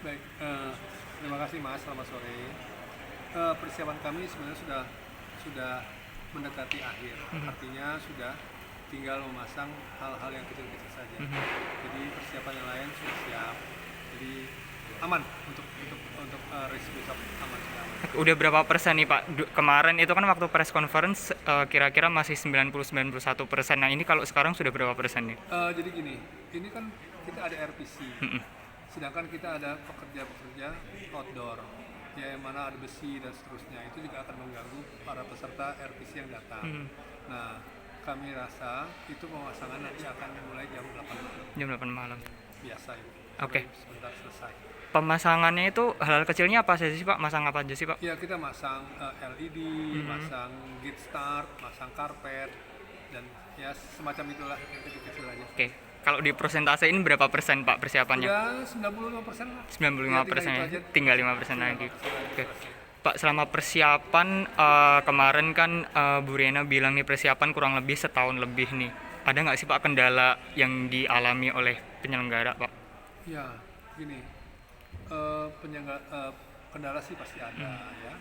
Baik, terima kasih Mas, selamat sore. Persiapan kami sebenarnya sudah mendekati akhir, Mhm. artinya sudah tinggal memasang hal-hal yang kecil-kecil saja. Mhm. Jadi persiapan yang lain sudah siap, jadi aman untuk rescue shop aman sudah aman. Udah berapa persen nih Pak? Kemarin itu kan waktu press conference kira-kira masih 90-91%. Nah ini kalau sekarang sudah berapa persen nih? Jadi gini, ini kan kita ada RPC, Mhm. sedangkan kita ada pekerja-pekerja outdoor, ya yang mana ada besi dan seterusnya, itu juga akan mengganggu para peserta RPC yang datang. Mhm. Nah, kami rasa itu pemasangan nanti akan mulai jam 8 malam, Jam 8 malam. biasa itu, Oke. sebentar selesai. Pemasangannya itu hal kecilnya apa saja sih Pak? Masang apa aja sih Pak? Ya, kita masang LED, Mhm. masang gate start, masang karpet, dan ya semacam itulah, yang kecil-kecil aja. Oke. Kalau di persentasein berapa persen Pak persiapannya? Udah 95% lah. 95% Ya, ya, tinggal 5% tinggal lagi. 5% lagi Oke. selesai. Pak, selama persiapan kemarin kan Bu Riana bilang nih persiapan kurang lebih setahun lebih nih. Ada nggak sih Pak kendala yang dialami oleh penyelenggara Pak? Ya, gini, kendala sih pasti ada ya.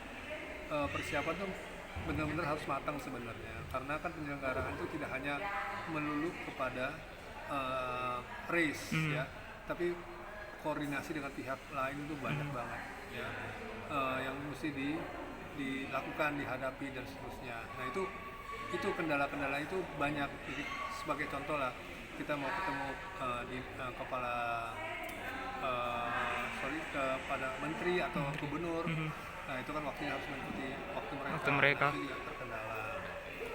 Persiapan tuh benar-benar harus matang sebenarnya, karena kan penyelenggaraan itu tidak hanya melulu kepada race ya, tapi koordinasi dengan pihak lain itu banyak banget ya, yang mesti dilakukan, dihadapi dan seterusnya. Nah itu kendala-kendala itu banyak. Jadi sebagai contoh lah, kita mau ketemu kepala kepada menteri atau gubernur. Nah itu kan waktunya harus mengikuti waktu mereka. Waktu mereka. Nah, itu juga terkendala.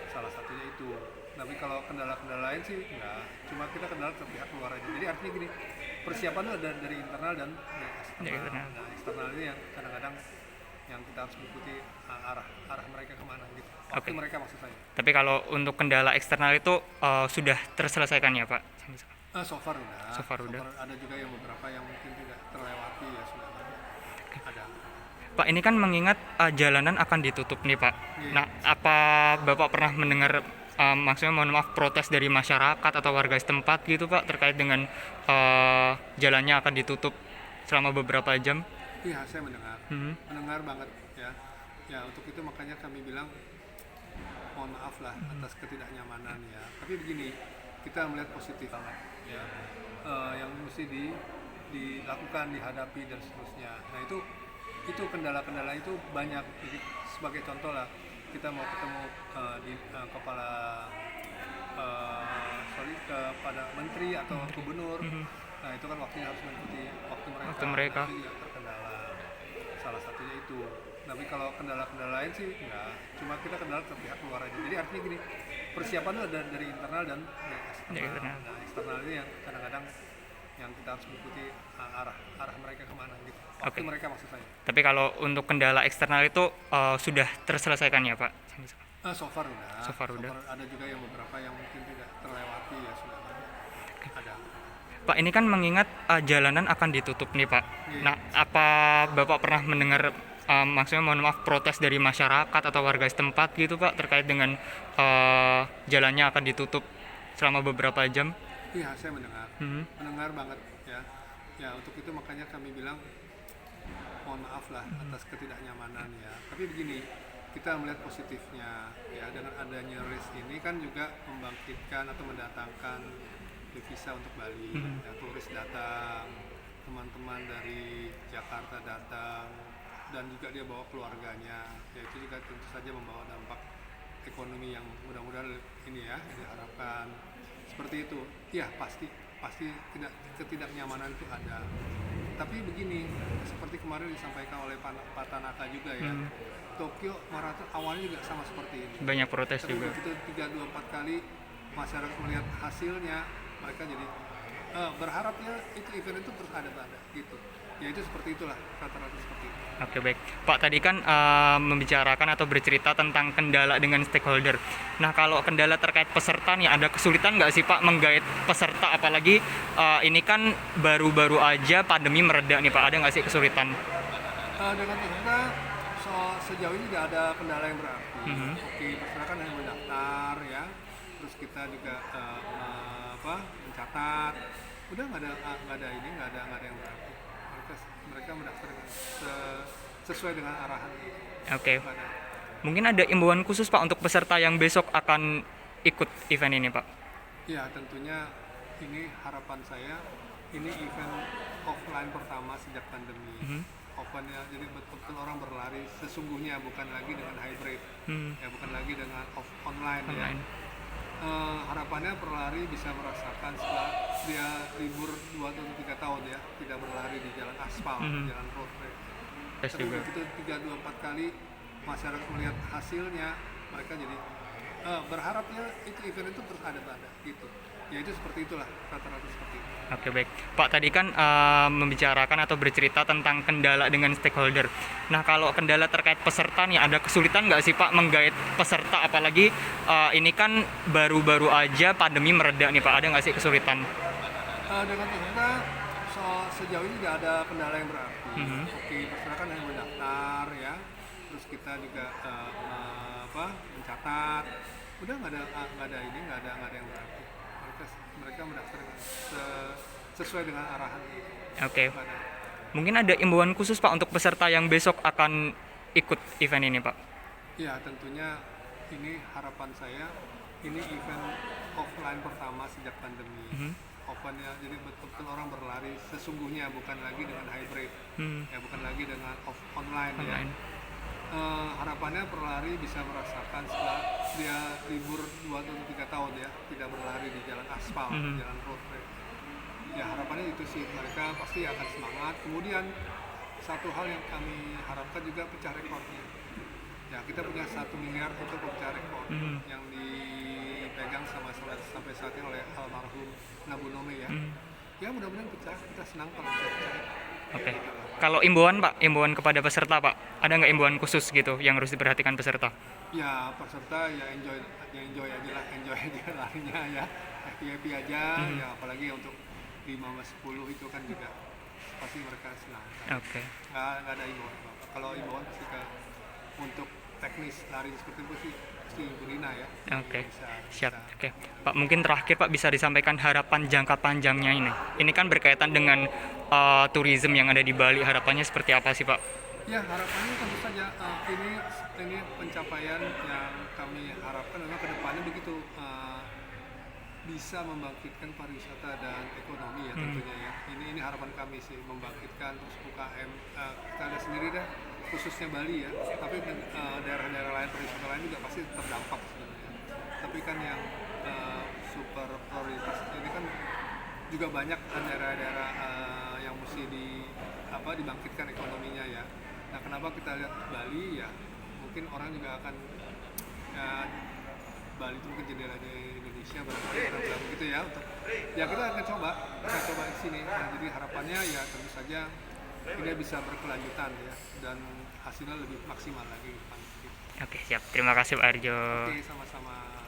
Salah satunya itu. Tapi kalau kendala-kendala lain sih enggak. Cuma kita kendala ke pihak luar aja. Jadi artinya gini, persiapan itu ada dari internal dan dari Dari eksternal. internal. Nah eksternal ini yang kadang-kadang yang kita harus mengikuti arah mereka kemana gitu. Waktu Oke. mereka maksud saya. Tapi kalau untuk kendala eksternal itu sudah terselesaikan ya Pak? So far udah. So far udah. Ada juga yang beberapa yang mungkin tidak terlewati ya sudah ada. Pak, ini kan mengingat jalanan akan ditutup nih Pak. Iya. Nah, apa Bapak pernah mendengar maksudnya mohon maaf protes dari masyarakat atau warga setempat gitu Pak terkait dengan jalannya akan ditutup selama beberapa jam? Iya, saya mendengar. Mhm. Mendengar banget ya. Ya, untuk itu makanya kami bilang mohon maaf lah atas ketidaknyamanan ya. Tapi begini, kita melihat positif banget ya. Yang mesti dilakukan, dihadapi dan seterusnya. Nah, itu kendala-kendala itu banyak. Jadi sebagai contoh lah, kita mau ketemu kepala kepada menteri atau gubernur. Nah itu kan waktunya harus mengikuti waktu mereka. Waktu mereka. Nah, itu juga terkendala. Salah satunya itu. Tapi kalau kendala-kendala lain sih enggak. Cuma kita kendala ke pihak luar aja. Jadi artinya gini, persiapan itu ada dari internal dan dari eksternal. Dari internal. Nah eksternal ini yang kadang-kadang yang kita harus mengikuti arah mereka kemana gitu. Waktu Oke. mereka maksud saya. Tapi kalau untuk kendala eksternal itu sudah terselesaikan ya Pak? So far udah. So far udah. Ada juga yang beberapa yang mungkin tidak terlewati ya sudah ada. Pak, ini kan mengingat jalanan akan ditutup nih Pak. Iya. Nah, apa Bapak pernah mendengar maksudnya mohon maaf protes dari masyarakat atau warga setempat gitu Pak terkait dengan jalannya akan ditutup selama beberapa jam? Iya, saya mendengar. Mhm. Mendengar banget ya. Ya, untuk itu makanya kami bilang mohon maaf lah atas ketidaknyamanan ya. Tapi begini, kita melihat positifnya ya, dengan adanya race ini kan juga membangkitkan atau mendatangkan devisa untuk Bali. Ya, turis datang, teman-teman dari Jakarta datang, dan juga dia bawa keluarganya. Ya, itu juga tentu saja membawa dampak ekonomi yang mudah-mudahan ini ya diharapkan seperti itu. Ya pasti ketidaknyamanan itu ada. Tapi begini, seperti kemarin disampaikan oleh Pak Tanaka juga ya, Tokyo Marathon awalnya juga sama seperti ini. Banyak protes Tapi juga. begitu 3-4 kali masyarakat melihat hasilnya, mereka jadi berharapnya itu event itu terus ada gitu. Ya itu seperti itulah, rata-rata seperti itu. Oke, baik. Pak, tadi kan membicarakan atau bercerita tentang kendala dengan stakeholder. Nah, kalau kendala terkait peserta nih, ada kesulitan nggak sih Pak menggait peserta? Apalagi ini kan baru-baru aja pandemi mereda nih Pak, ada nggak sih kesulitan? Dengan peserta sejauh ini tidak ada kendala yang berarti. Oke, peserta kan hanya mendaftar ya, terus kita juga mencatat. Udah nggak ada yang berarti. sesuai dengan arahan Oke. pada. Mungkin ada imbauan khusus Pak untuk peserta yang besok akan ikut event ini Pak? Ya tentunya ini harapan saya, ini event offline pertama sejak pandemi. Open ya, jadi betul-betul orang berlari sesungguhnya, bukan lagi dengan hybrid, ya bukan lagi dengan online ya. Online. Harapannya berlari bisa merasakan setelah dia libur 2 atau 3 tahun ya, tidak berlari di jalan aspal, jalan road track. Yes, Tapi juga. begitu 3-4 kali masyarakat melihat hasilnya, mereka jadi berharapnya itu event itu terus ada gitu. Ya itu seperti itulah, rata-rata seperti itu. Oke, baik. Pak tadi kan membicarakan atau bercerita tentang kendala dengan stakeholder. Nah, kalau kendala terkait peserta nih, ada kesulitan nggak sih Pak menggait peserta? Apalagi ini kan baru-baru aja pandemi mereda nih Pak, ada nggak sih kesulitan? Dengan peserta sejauh ini tidak ada kendala yang berarti. Oke, peserta kan hanya mendaftar ya, terus kita juga mencatat. Udah nggak ada yang berarti. Mereka mendaftar sesuai dengan arahan Oke. pada. Mungkin ada imbauan khusus Pak untuk peserta yang besok akan ikut event ini Pak? Ya tentunya ini harapan saya, ini event offline pertama sejak pandemi. Open ya, jadi betul-betul orang berlari sesungguhnya, bukan lagi dengan hybrid, ya bukan lagi dengan online ya. Harapannya berlari bisa merasakan setelah dia libur 2 atau 3 tahun ya, tidak berlari di jalan aspal, jalan road track. Ya harapannya itu sih, mereka pasti akan semangat. Kemudian satu hal yang kami harapkan juga pecah rekornya. Ya kita punya 1 miliar untuk pecah rekor yang dipegang sampai saat ini oleh almarhum Nabu Nome ya. Ya mudah-mudahan pecah, kita senang kalau bisa pecah. Oke. Kalau imbauan Pak, imbauan kepada peserta Pak, ada nggak imbauan khusus gitu yang harus diperhatikan peserta? Ya peserta ya enjoy aja lah, enjoy aja larinya ya, happy aja ya, apalagi untuk 5-10 itu kan juga pasti mereka senang. Oke. Nggak ada imbauan. Kalau imbauan pasti untuk teknis lari seperti itu sih pasti Ibu Rina ya. Oke. Bisa. Siap. Oke. Pak, mungkin terakhir Pak bisa disampaikan harapan jangka panjangnya ini. Ini kan berkaitan dengan tourism yang ada di Bali. Harapannya seperti apa sih Pak? Ya harapannya tentu saja ini pencapaian yang kami harapkan memang kedepannya begitu, bisa membangkitkan pariwisata dan ekonomi ya tentunya ya. Ini harapan kami sih, membangkitkan terus UKM, kita ada sendiri deh khususnya Bali ya, tapi daerah-daerah lain, pariwisata lain juga pasti terdampak sebenarnya. Tapi kan yang super prioritas ini kan juga banyak daerah-daerah yang mesti dibangkitkan ekonominya ya. Nah kenapa kita lihat Bali ya, mungkin orang juga akan Bali itu mungkin jendelanya Indonesia, barangkali orang bilang begitu ya. Untuk ya kita akan coba di sini. Nah, jadi harapannya ya tentu saja ini bisa berkelanjutan ya, dan hasilnya lebih maksimal lagi. Oke, siap. Terima kasih Pak Arjo. Oke, sama-sama.